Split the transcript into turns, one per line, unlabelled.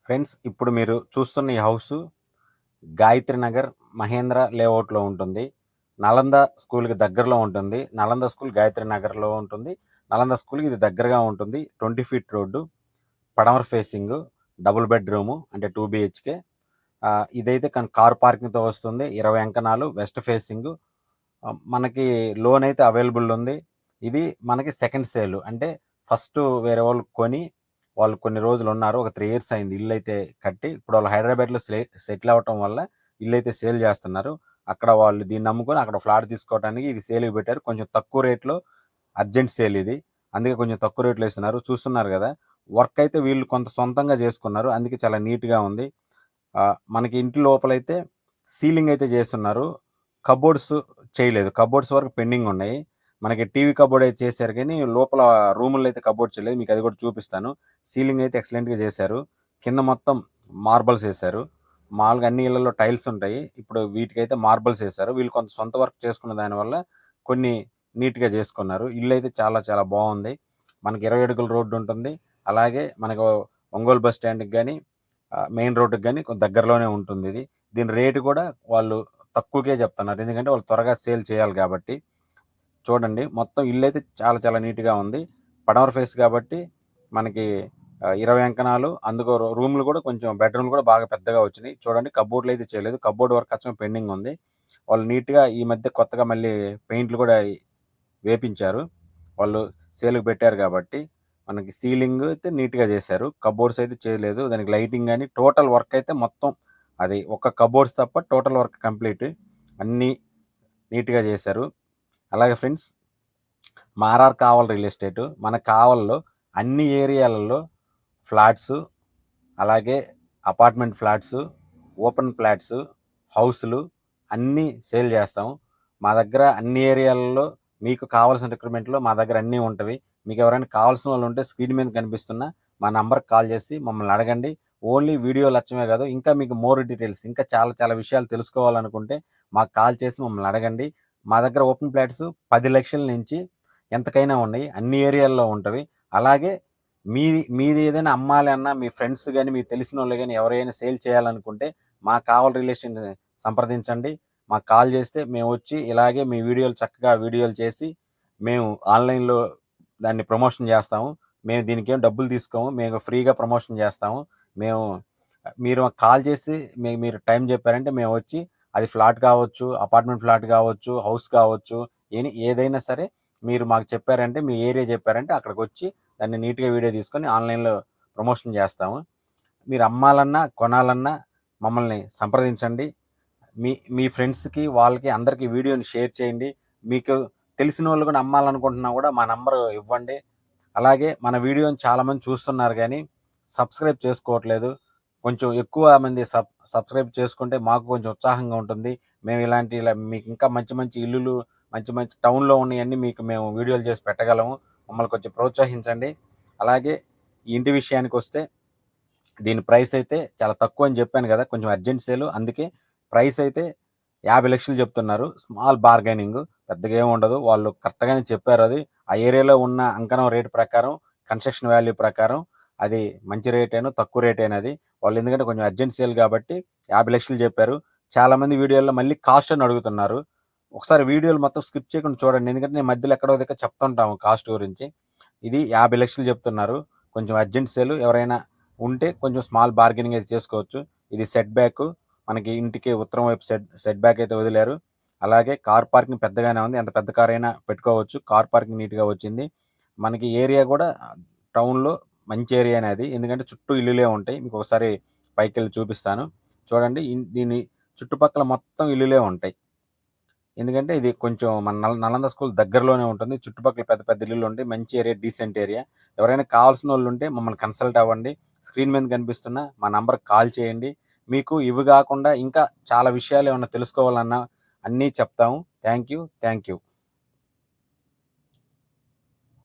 Friends, ఇప్పుడు మీరు చూస్తున్న ఈ హౌసు గాయత్రి నగర్ మహేంద్ర లేఅవుట్లో ఉంటుంది. నలంద స్కూల్‌కి దగ్గరలో ఉంటుంది. నలంద స్కూల్ గాయత్రి నగర్‌లో ఉంటుంది. నలంద స్కూల్‌కి ఇది దగ్గరగా ఉంటుంది. 20 ఫీట్ రోడ్డు, పడమర ఫేసింగు, డబుల్ బెడ్‌రూము అంటే 2 బీహెచ్‌కే. ఇదైతే కార్ పార్కింగ్‌తో వస్తుంది. 20 అంకణాలు, వెస్ట్ ఫేసింగు. మనకి లోన్ అయితే అవైలబుల్ ఉంది. ఇది మనకి సెకండ్ సేల్. అంటే ఫస్ట్ వేరే వాళ్ళు కొని వాళ్ళు కొన్ని రోజులు ఉన్నారు. ఒక 3 ఇయర్స్ అయింది ఇల్లైతే కట్టి. ఇప్పుడు వాళ్ళు హైదరాబాద్‌లో సెటిల్ అవ్వటం వల్ల ఇల్లైతే సేల్ చేస్తున్నారు. అక్కడ వాళ్ళు దీన్ని నమ్ముకొని అక్కడ ఫ్లాట్ తీసుకోవడానికి ఇది సేల్‌కి పెట్టారు. కొంచెం తక్కువ రేట్‌లో అర్జెంట్ సేల్ ఇది. అందుకే కొంచెం తక్కువ రేట్‌లో ఇస్తున్నారు. చూస్తున్నారు కదా! వర్క్ అయితే వీళ్ళు కొంత సొంతంగా చేసుకున్నారు. అందుకే చాలా నీట్‌గా ఉంది. మనకి ఇంటి లోపలైతే సీలింగ్ అయితే చేస్తున్నారు. కబోర్డ్స్ చేయలేదు. కబోర్డ్స్ వరకు పెండింగ్ ఉన్నాయి. మనకి టీవీ కబోర్డ్ అయితే చేశారు కానీ లోపల రూముల్లో అయితే కబోర్డ్ చేయలేదు. మీకు అది కూడా చూపిస్తాను. సీలింగ్ అయితే ఎక్సలెంట్‌గా చేశారు. కింద మొత్తం మార్బల్స్ ఏశారు. మామూలుగా అన్ని ఇళ్లలో టైల్స్ ఉంటాయి. ఇప్పుడు వీటికైతే మార్బల్స్ ఏశారు. వీళ్ళు కొంత సొంత వర్క్ చేసుకున్న దానివల్ల కొన్ని నీట్‌గా చేసుకున్నారు. ఇల్లైతే చాలా చాలా బావుంది. మనకి 20 అడుగుల రోడ్డు ఉంటుంది. అలాగే మనకు ఒంగోలు బస్ స్టాండ్‌కి గాని, మెయిన్ రోడ్డుకి గాని దగ్గరలోనే ఉంటుందిది. దీని రేటు కూడా వాళ్ళు తక్కువకే చెప్తున్నారు. ఎందుకంటే వాళ్ళు త్వరగా సేల్ చేయాలి కాబట్టి. చూడండి మొత్తం ఇల్లైతే చాలా చాలా నీట్‌గా ఉంది. పడమర ఫేస్ కాబట్టి మనకి 20 అంకణాలు. అందుకు రూములు కూడా కొంచెం బెడ్‌రూమ్‌లు కూడా బాగా పెద్దగా వచ్చినాయి. చూడండి కబోర్డ్‌లు అయితే చేయలేదు. కబోర్డ్ వర్క్ అచ్చం పెండింగ్ ఉంది. వాళ్ళు నీట్‌గా ఈ మధ్య కొత్తగా మళ్ళీ పెయింట్లు కూడా వేపించారు. వాళ్ళు సేల్‌కి పెట్టారు కాబట్టి. మనకి సీలింగ్ అయితే నీట్‌గా చేశారు. కబోర్డ్స్ అయితే చేయలేదు. దానికి లైటింగ్ గాని టోటల్ వర్క్ అయితే మొత్తం అది ఒక కబోర్డ్స్ తప్ప టోటల్ వర్క్ కంప్లీట్. అన్నీ నీట్‌గా చేశారు. అలాగే ఫ్రెండ్స్, మా ఆర్ఆర్ కావల్ రియల్ ఎస్టేటు మన కావల్లో అన్ని ఏరియాలలో ఫ్లాట్సు, అలాగే అపార్ట్మెంట్ ఫ్లాట్సు, ఓపెన్ ఫ్లాట్సు, హౌసులు అన్నీ సేల్ చేస్తాము. మా దగ్గర అన్ని ఏరియాలలో మీకు కావాల్సిన రిక్రూట్మెంట్‌లో మా దగ్గర అన్నీ ఉంటవి. మీకు ఎవరైనా కావాల్సిన వాళ్ళు ఉంటే స్క్రీన్ మీద కనిపిస్తున్న మా నంబర్‌కి కాల్ చేసి మమ్మల్ని అడగండి. ఓన్లీ వీడియోలు అచ్చమే కాదు, ఇంకా మీకు మోర్ డీటెయిల్స్ ఇంకా చాలా చాలా విషయాలు తెలుసుకోవాలనుకుంటే మాకు కాల్ చేసి మమ్మల్ని అడగండి. మా దగ్గర ఓపెన్ ఫ్లాట్స్ 10,00,000 నుంచి ఎంతకైనా ఉన్నాయి. అన్ని ఏరియాల్లో ఉంటవి. అలాగే మీది ఏదైనా అమ్మాలి అన్నా మీ ఫ్రెండ్స్ గాని, మీకు తెలిసినోళ్ళు గాని ఎవరైనా సేల్ చేయాలనుకుంటే మా కావల్ రియల్ ఎస్టేట్‌ని సంప్రదించండి. మాకు కాల్ చేస్తే మేమొచ్చి ఇలాగే మీ వీడియోలు చక్కగా వీడియోలు చేసి మేము ఆన్‌లైన్‌లో దాన్ని ప్రమోషన్ చేస్తాము. మేము దీనికేం డబ్బులు తీసుకోము. మేము ఫ్రీగా ప్రమోషన్ చేస్తాము. మేము మీరు మాకు కాల్ చేసి మీరు టైం చెప్పారంటే మేమొచ్చి అది ఫ్లాట్ కావచ్చు, అపార్ట్మెంట్ ఫ్లాట్ కావచ్చు, హౌస్ కావచ్చు, ఏదైనా సరే మీరు మాకు చెప్పారంటే, మీ ఏరియా చెప్పారంటే అక్కడికొచ్చి దాన్ని నీట్‌గా వీడియో తీసుకొని ఆన్‌లైన్‌లో ప్రమోషన్ చేస్తాము. మీరు అమ్మాలన్నా, కొనాలన్నా మమ్మల్ని సంప్రదించండి. మీ మీ ఫ్రెండ్స్‌కి, వాళ్ళకి అందరికి వీడియోని షేర్ చేయండి. మీకు తెలిసినోళ్ళు కూడా అమ్మాలనుకుంటున్నా కూడా మా నంబరు ఇవ్వండి. అలాగే మన వీడియోని చాలామంది చూస్తున్నారు గానీ, సబ్స్క్రైబ్ చేసుకోవట్లేదు. కొంచెం ఎక్కువ మంది సబ్స్క్రైబ్ చేసుకుంటే మాకు కొంచెం ఉత్సాహంగా ఉంటుంది. మేము ఇలా మీకు ఇంకా మంచి మంచి ఇల్లులు, మంచి మంచి టౌన్‌లో ఉన్నయన్నీ మీకు మేము వీడియోలు చేసి పెట్టగలము. మమ్మల్ని కొంచెం ప్రోత్సహించండి. అలాగే ఈ ఇంటి విషయానికొస్తే దీని ప్రైస్ అయితే చాలా తక్కువ అని చెప్పాను కదా! కొంచెం అర్జెంట్ సేలు. అందుకే ప్రైస్ అయితే 50,00,000 చెప్తున్నారు. స్మాల్ బార్గెనింగు. పెద్దగా ఏమి ఉండదు. వాళ్ళు కరెక్ట్‌గానే చెప్పారది. ఆ ఏరియాలో ఉన్న అంకణం రేటు ప్రకారం, కన్‌స్ట్రక్షన్ వాల్యూ ప్రకారం అది మంచి రేటేనో, తక్కువ రేటేనది. వాళ్ళు ఎందుకంటే కొంచెం అర్జెంట్ సేల్ కాబట్టి 50,00,000 చెప్పారు. చాలామంది వీడియోల్లో మళ్ళీ కాస్ట్ అని అడుగుతున్నారు. ఒకసారి వీడియోలు మొత్తం స్కిప్ చేయకుండా చూడండి. ఎందుకంటే నేను మధ్యలో ఎక్కడో దగ్గర చెప్తుంటాము కాస్ట్ గురించి. ఇది 50,00,000 చెప్తున్నారు. కొంచెం అర్జెంట్ సేలు. ఎవరైనా ఉంటే కొంచెం స్మాల్ బార్గెనింగ్ అయితే చేసుకోవచ్చు. ఇది సెట్ బ్యాకు. మనకి ఇంటికి ఉత్తరం వైపు సెట్ బ్యాక్ అయితే వదిలారు. అలాగే కార్ పార్కింగ్ పెద్దగానే ఉంది. ఎంత పెద్ద కారైనా పెట్టుకోవచ్చు. కార్ పార్కింగ్ నీట్‌గా వచ్చింది. మనకి ఏరియా కూడా టౌన్‌లో మంచి ఏరియానే అది. ఎందుకంటే చుట్టూ ఇల్లులే ఉంటాయి. మీకు ఒకసారి పైకెళ్ళి చూపిస్తాను. చూడండి. దీని చుట్టుపక్కల మొత్తం ఇల్లులే ఉంటాయి. ఎందుకంటే ఇది కొంచెం మన నలంద స్కూల్ దగ్గరలోనే ఉంటుంది. చుట్టుపక్కల పెద్ద పెద్ద ఇల్లులుంటాయి. మంచి ఏరియా, డీసెంట్ ఏరియా. ఎవరైనా కావాల్సినోళ్ళుంటే మమ్మల్ని కన్సల్ట్ అవ్వండి. స్క్రీన్ మీద కనిపిస్తున్న మా నంబర్‌కి కాల్ చేయండి. మీకు ఇవి గాకుండా ఇంకా చాలా విషయాలేమన్నా తెలుసుకోవాలన్నా అన్నీ చెప్తాము. Thank you. Thank you.